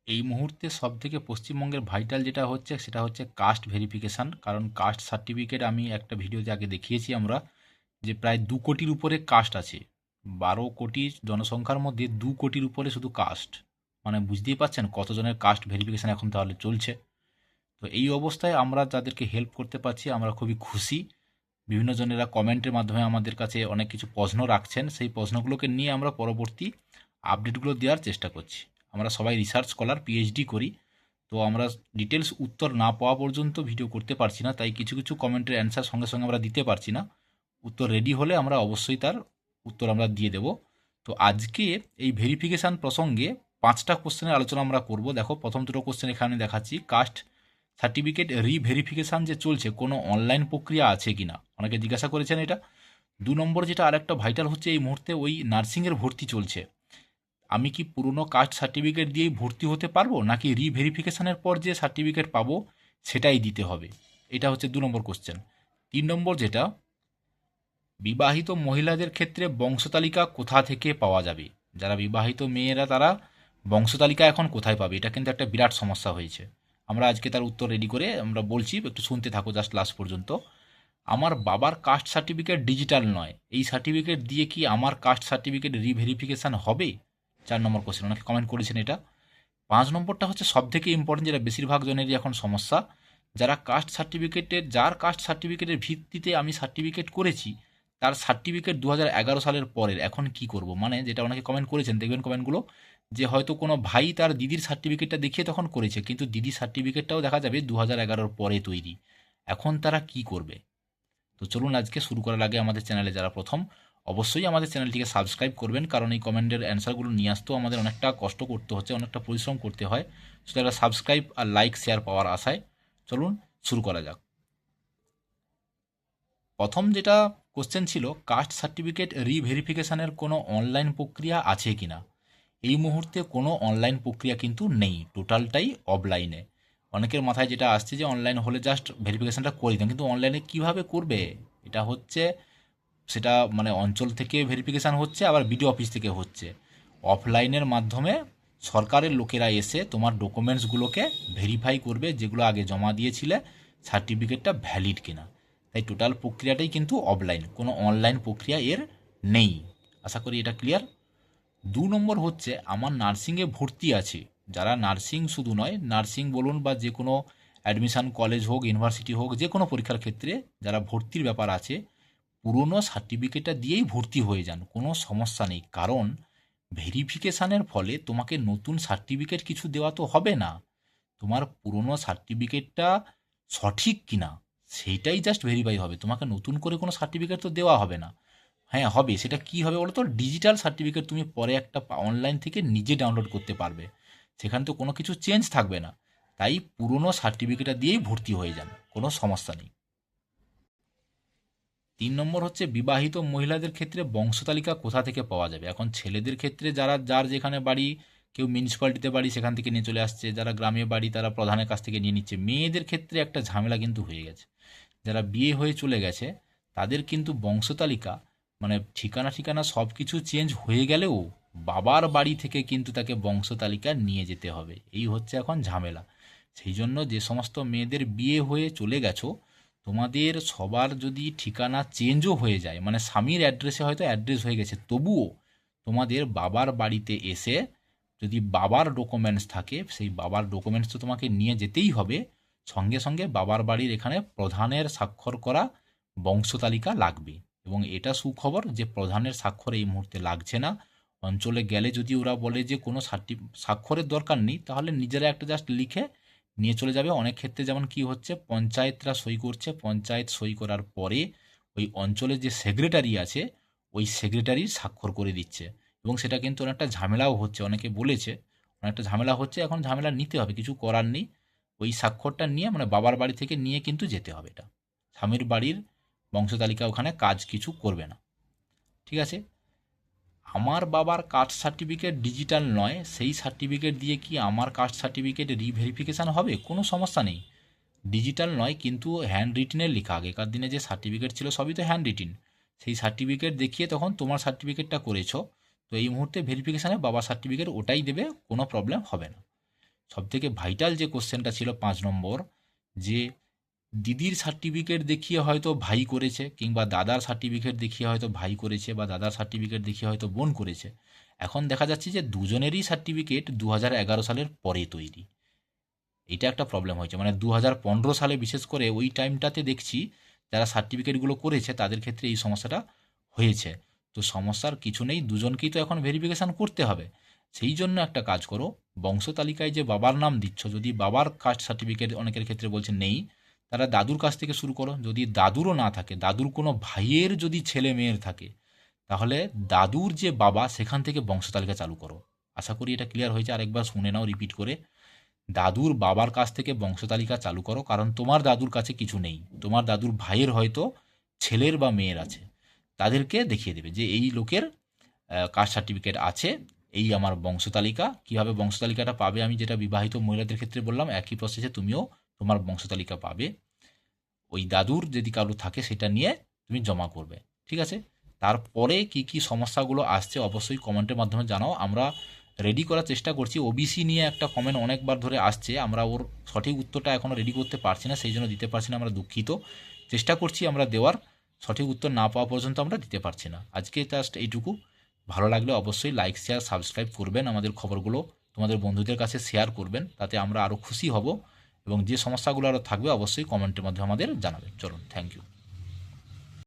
এই মুহূর্তে সবথেকে পশ্চিমবঙ্গের ভাইটাল যেটা হচ্ছে সেটা হচ্ছে কাস্ট ভেরিফিকেশান। কারণ কাস্ট সার্টিফিকেট আমি একটা ভিডিওতে আগে দেখিয়েছি আমরা যে প্রায় 2 কোটির উপরে কাস্ট আছে। 12 কোটি জনসংখ্যার মধ্যে 2 কোটির উপরে শুধু কাস্ট। মানে বুঝতেই পারছেন কতজনের কাস্ট ভেরিফিকেশান এখন তাহলে চলছে। তো এই অবস্থায় আমরা যাদেরকে হেল্প করতে পারছি আমরা খুবই খুশি। বিভিন্ন জনেরা কমেন্টের মাধ্যমে আমাদের কাছে অনেক কিছু প্রশ্ন রাখছেন, সেই প্রশ্নগুলোকে নিয়ে আমরা পরবর্তী আপডেটগুলো দেওয়ার চেষ্টা করছি। আমরা সবাই রিসার্চ স্কলার পিএইচডি করি, তো আমরা ডিটেলস উত্তর না পাওয়া পর্যন্ত ভিডিও করতে পারছি না, তাই কিছু কিছু কমেন্টের অ্যান্সার সঙ্গে সঙ্গে আমরা দিতে পারছি না। উত্তর রেডি হলে আমরা অবশ্যই তার উত্তর আমরা দিয়ে দেব। তো আজকে এই ভেরিফিকেশান প্রসঙ্গে 5টা কোশ্চেনের আলোচনা আমরা করব। দেখো প্রথম দুটো কোশ্চেন এখানে দেখাচ্ছি। কাস্ট সার্টিফিকেট রিভেরিফিকেশান যে চলছে, কোনো অনলাইন প্রক্রিয়া আছে কি না, অনেকে জিজ্ঞাসা করেছেন এটা। 2 নম্বর যেটা আরেকটা ভাইটাল হচ্ছে, এই মুহূর্তে ওই নার্সিংয়ের ভর্তি চলছে। আমি কি পুরনো কাস্ট সার্টিফিকেট দিয়েই ভর্তি হতে পারবো, নাকি রিভেরিফিকেশানের পর যে সার্টিফিকেট পাবো সেটাই দিতে হবে? এটা হচ্ছে 2 নম্বর কোশ্চেন। 3 নম্বর যেটা, বিবাহিত মহিলাদের ক্ষেত্রে বংশতালিকা কোথা থেকে পাওয়া যাবে? যারা বিবাহিত মেয়েরা তারা বংশতালিকা এখন কোথায় পাবে? এটা কিন্তু একটা বিরাট সমস্যা হয়েছে। আমরা আজকে তার উত্তর রেডি করে আমরা বলছি, একটু শুনতে থাকো জাস্ট লাস্ট পর্যন্ত। আমার বাবার কাস্ট সার্টিফিকেট ডিজিটাল নয়, এই সার্টিফিকেট দিয়ে কি আমার কাস্ট সার্টিফিকেট রিভেরিফিকেশান হবে? 4 নম্বর কোশ্চেন, অনেকে কমেন্ট করেছেন এটা। 5 নম্বরটা হচ্ছে সবথেকে ইম্পর্টেন্ট, যেটা বেশিরভাগ জনেরই এখন সমস্যা। যার কাস্ট সার্টিফিকেটের ভিত্তিতে আমি সার্টিফিকেট করেছি, তার সার্টিফিকেট 2011 সালের পরের, এখন কি করব? মানে যেটা অনেকে কমেন্ট করেছেন, দেখবেন কমেন্টগুলো, যে হয়তো কোনো ভাই তার দিদির সার্টিফিকেটটা দেখিয়ে তখন করেছে, কিন্তু দিদির সার্টিফিকেটটাও দেখা যাবে 2011 পরে তৈরি। এখন তারা কি করবে? তো চলুন আজকে শুরু করার আগে আমাদের চ্যানেলে যারা প্রথম, অবশ্যই আমাদের চ্যানেলটিকে সাবস্ক্রাইব করবেন, কারণ এই কমেন্টের অ্যান্সারগুলো নিয়ে আসতেও আমাদের অনেকটা কষ্ট করতে হচ্ছে, অনেকটা পরিশ্রম করতে হয়। শুধু একটা সাবস্ক্রাইব আর লাইক শেয়ার পাওয়ার আশায় চলুন শুরু করা যাক। প্রথম যেটা কোশ্চেন ছিল, কাস্ট সার্টিফিকেট রিভেরিফিকেশানের কোনো অনলাইন প্রক্রিয়া আছে কি না? এই মুহূর্তে কোনো অনলাইন প্রক্রিয়া কিন্তু নেই, টোটালটাই অফলাইনে। অনেকের মাথায় যেটা আসছে যে অনলাইন হলে জাস্ট ভেরিফিকেশানটা করে দিন, কিন্তু অনলাইনে কিভাবে করবে? এটা হচ্ছে, সেটা মানে অঞ্চল থেকে ভেরিফিকেশান হচ্ছে, আবার বিডিও অফিস থেকে হচ্ছে। অফলাইনের মাধ্যমে সরকারের লোকেরা এসে তোমার ডকুমেন্টসগুলোকে ভেরিফাই করবে, যেগুলো আগে জমা দিয়েছিলে সার্টিফিকেটটা ভ্যালিড কিনা। তাই টোটাল প্রক্রিয়াটাই কিন্তু অফলাইন, কোনো অনলাইন প্রক্রিয়া এর নেই। আশা করি এটা ক্লিয়ার। 2 নম্বর হচ্ছে, আমার নার্সিংয়ে ভর্তি আছে। যারা নার্সিং শুধু নয়, নার্সিং বলুন বা যে কোনো অ্যাডমিশান, কলেজ হোক ইউনিভার্সিটি হোক, যে কোনো পরীক্ষার ক্ষেত্রে যারা ভর্তির ব্যাপার আছে, পুরনো সার্টিফিকেটটা দিয়েই ভর্তি হয়ে যান, কোনো সমস্যা নেই। কারণ ভেরিফিকেশানের ফলে তোমাকে নতুন সার্টিফিকেট কিছু দেওয়া তো হবে না। তোমার পুরনো সার্টিফিকেটটা সঠিক কিনা সেইটাই জাস্ট ভেরিফাই হবে, তোমাকে নতুন করে কোনো সার্টিফিকেট তো দেওয়া হবে না। হ্যাঁ হবে, সেটা কি হবে বলো তো? ডিজিটাল সার্টিফিকেট তুমি পরে একটা অনলাইন থেকে নিজে ডাউনলোড করতে পারবে, সেখানে তো কোনো কিছু চেঞ্জ থাকবে না। তাই পুরনো সার্টিফিকেটটা দিয়েই ভর্তি হয়ে যান, কোনো সমস্যা নেই। 3 নম্বর হচ্ছে, বিবাহিত মহিলাদের ক্ষেত্রে বংশতালিকা কোথা থেকে পাওয়া যাবে? এখন ছেলেদের ক্ষেত্রে যার যেখানে বাড়ি, কেউ মিউনিসিপ্যালিটিতে বাড়ি সেখান থেকে নিয়ে চলে আসছে, যারা গ্রামে বাড়ি তারা প্রধানের কাছ থেকে নিয়ে নিচ্ছে। মেয়েদের ক্ষেত্রে একটা ঝামেলা কিন্তু হয়ে গেছে, যারা বিয়ে হয়ে চলে গেছে তাদের কিন্তু বংশতালিকা, মানে ঠিকানা ঠিকানা সব কিছু চেঞ্জ হয়ে গেলেও বাবার বাড়ি থেকে কিন্তু তাকে বংশতালিকা নিয়ে যেতে হবে। এই হচ্ছে এখন ঝামেলা। সেই জন্য যে সমস্ত মেয়েদের বিয়ে হয়ে চলে গেছো, তোমাদের সবার যদি ঠিকানা চেঞ্জও হয়ে যায়, মানে স্বামীর অ্যাড্রেসে হয়তো অ্যাড্রেস হয়ে গেছে, তবুও তোমাদের বাবার বাড়িতে এসে যদি বাবার ডকুমেন্টস থাকে, সেই বাবার ডকুমেন্টস তো তোমাকে নিয়ে যেতেই হবে। সঙ্গে সঙ্গে বাবার বাড়ির এখানে প্রধানের স্বাক্ষর করা বংশতালিকা লাগবে। এবং এটা সুখবর যে প্রধানের স্বাক্ষর এই মুহূর্তে লাগছে না। অঞ্চলে গেলে যদি ওরা বলে যে কোনো স্বাক্ষরের দরকার নেই, তাহলে নিজেরা একটা জাস্ট লিখে নিয়ে চলে যাবে। অনেক ক্ষেত্রে যেমন কি হচ্ছে, পঞ্চায়েতরা সই করছে, পঞ্চায়েত সই করার পরে ওই অঞ্চলের যে সেক্রেটারি আছে, ওই সেক্রেটারির স্বাক্ষর করে দিচ্ছে। এবং সেটা কিন্তু অনেকটা ঝামেলাও হচ্ছে, অনেকে বলেছে অনেকটা ঝামেলা হচ্ছে। এখন ঝামেলা নিতে হবে, কিছু করার নেই। ওই স্বাক্ষরটা নিয়ে মানে বাবার বাড়ি থেকে নিয়ে কিন্তু যেতে হবে। এটা স্বামীর বাড়ির বংশতালিকা ওখানে কাজ কিছু করবে না। ঠিক আছে। আমার বাবার কাস্ট সার্টিফিকেট ডিজিটাল নয়, সেই সার্টিফিকেট দিয়ে কি আমার কাস্ট সার্টিফিকেট রিভেরিফিকেশান হবে? কোনো সমস্যা নেই। ডিজিটাল নয় কিন্তু হ্যান্ড রিটেনের লেখা, আগেকার দিনে যে সার্টিফিকেট ছিল সবই তো হ্যান্ড রিটেন। সেই সার্টিফিকেট দেখিয়ে তখন তোমার সার্টিফিকেটটা করেছো, তো এই মুহূর্তে ভেরিফিকেশানে বাবার সার্টিফিকেট ওটাই দেবে, কোনো প্রবলেম হবে না। সবথেকে ভাইটাল যে কোশ্চেনটা ছিল 5 নম্বর, যে দিদির সার্টিফিকেট দেখিয়ে হয়তো ভাই করেছে, কিংবা দাদার সার্টিফিকেট দেখিয়ে হয়তো ভাই করেছে, বা দাদার সার্টিফিকেট দেখিয়ে হয়তো বোন করেছে। এখন দেখা যাচ্ছে যে দুজনেরই সার্টিফিকেট 2011 সালের পরে তৈরি। এইটা একটা প্রবলেম হয়েছে, মানে 2015 সালে বিশেষ করে ওই টাইমটাতে দেখছি যারা সার্টিফিকেটগুলো করেছে তাদের ক্ষেত্রে এই সমস্যাটা হয়েছে। তো সমস্যার কিছু নেই, দুজনকেই তো এখন ভেরিফিকেশান করতে হবে। সেই জন্য একটা কাজ করো, বংশ তালিকায় যে বাবার নাম দিচ্ছ, যদি বাবার কাস্ট সার্টিফিকেট অনেকের ক্ষেত্রে বলছে নেই, তারা দাদুর কাছ থেকে শুরু করো। যদি দাদুরও না থাকে, দাদুর কোনো ভাইয়ের যদি ছেলে মেয়ের থাকে, তাহলে দাদুর যে বাবা সেখান থেকে বংশ তালিকা চালু করো। আশা করি এটা ক্লিয়ার হয়েছে, আরেকবার শুনে নাও রিপিট করে। দাদুর বাবার কাছ থেকে বংশতালিকা চালু করো, কারণ তোমার দাদুর কাছে কিছু নেই, তোমার দাদুর ভাইয়ের হয়তো ছেলের বা মেয়ের আছে, তাদেরকে দেখিয়ে দেবে যে এই লোকের কাস্ট সার্টিফিকেট আছে, এই আমার বংশতালিকা। কীভাবে বংশতালিকাটা পাবে, আমি যেটা বিবাহিত মহিলাদের ক্ষেত্রে বললাম, একই প্রসেসে তুমিও তোমার বংশতালিকা পাবে। ওই দাদুর যদি কারো থাকে সেটা নিয়ে তুমি জমা করবে, ঠিক আছে? তারপরে কি কি সমস্যাগুলো আসছে অবশ্যই কমেন্টের মাধ্যমে জানাও, আমরা রেডি করার চেষ্টা করছি। ওবিসি নিয়ে একটা কমেন্ট অনেকবার ধরে আসছে, আমরা ওর সঠিক উত্তরটা এখনও রেডি করতে পারছি না, সেই জন্য দিতে পারছি না, আমরা দুঃখিত। চেষ্টা করছি আমরা দেওয়ার, সঠিক উত্তর না পাওয়া পর্যন্ত আমরা দিতে পারছি না। আজকে জাস্ট এইটুকু। ভালো লাগলে অবশ্যই লাইক শেয়ার সাবস্ক্রাইব করবেন, আমাদের খবরগুলো তোমাদের বন্ধুদের কাছে শেয়ার করবেন, তাতে আমরা আরও খুশি হব। এবং যে সমস্যাগুলো আরও থাকবে অবশ্যই কমেন্টের মাধ্যমে আমাদের জানাবেন। চলুন, থ্যাংক ইউ।